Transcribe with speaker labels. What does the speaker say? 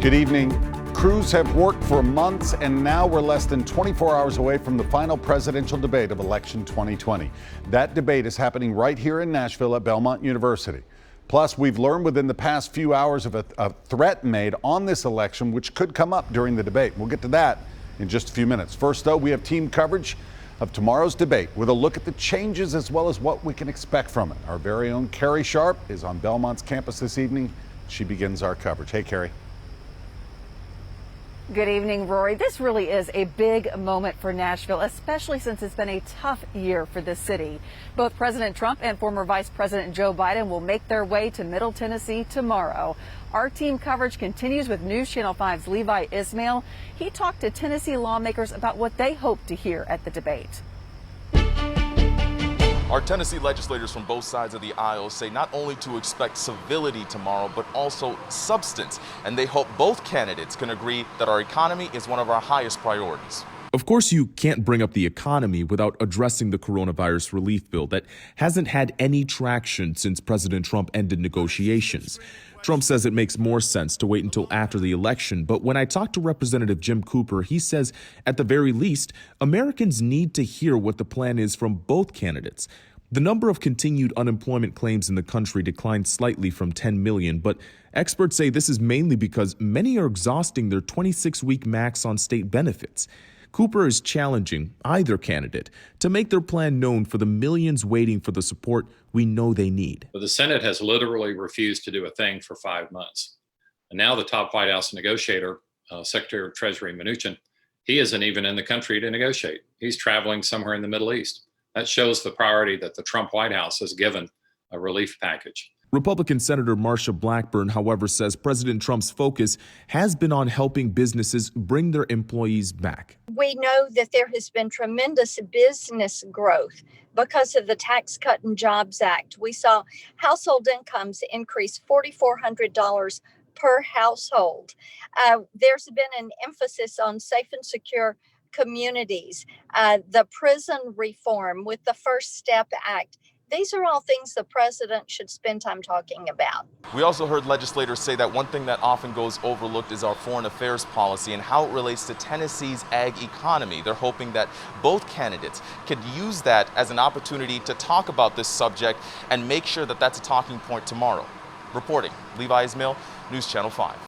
Speaker 1: Good evening. Crews have worked for months, and now we're less than 24 hours away from the final presidential debate of election 2020. That debate is happening right here in Nashville at Belmont University. Plus, we've learned within the past few hours of a threat made on this election, which could come up during the debate. We'll get to that in just a few minutes. First, though, we have team coverage of tomorrow's debate with a look at the changes as well as what we can expect from it. Our very own Carrie Sharp is on Belmont's campus this evening. She begins our coverage. Hey, Carrie.
Speaker 2: Good evening, Rory. This really is a big moment for Nashville, especially since it's been a tough year for this city. Both President Trump and former Vice President Joe Biden will make their way to Middle Tennessee tomorrow. Our team coverage continues with News Channel 5's Levi Ismail. He talked to Tennessee lawmakers about what they hope to hear at the debate.
Speaker 3: Our Tennessee legislators from both sides of the aisle say not only to expect civility tomorrow, but also substance. And they hope both candidates can agree that our economy is one of our highest priorities.
Speaker 4: Of course, you can't bring up the economy without addressing the coronavirus relief bill that hasn't had any traction since President Trump ended negotiations. Trump says it makes more sense to wait until after the election, but when I talked to Representative Jim Cooper, he says, at the very least, Americans need to hear what the plan is from both candidates. The number of continued unemployment claims in the country declined slightly from 10 million, but experts say this is mainly because many are exhausting their 26-week max on state benefits. Cooper is challenging either candidate to make their plan known for the millions waiting for the support we know they need.
Speaker 5: The Senate has literally refused to do a thing for 5 months. And now the top White House negotiator, Secretary of Treasury Mnuchin, he isn't even in the country to negotiate. He's traveling somewhere in the Middle East. That shows the priority that the Trump White House has given a relief package.
Speaker 4: Republican Senator Marsha Blackburn, however, says President Trump's focus has been on helping businesses bring their employees back.
Speaker 6: We know that there has been tremendous business growth because of the Tax Cut and Jobs Act. We saw household incomes increase $4,400 per household. There's been an emphasis on safe and secure communities, the prison reform with the First Step Act. These are all things the president should spend time talking about.
Speaker 3: We also heard legislators say that one thing that often goes overlooked is our foreign affairs policy and how it relates to Tennessee's ag economy. They're hoping that both candidates could use that as an opportunity to talk about this subject and make sure that that's a talking point tomorrow. Reporting, Levi Ismail, News Channel 5.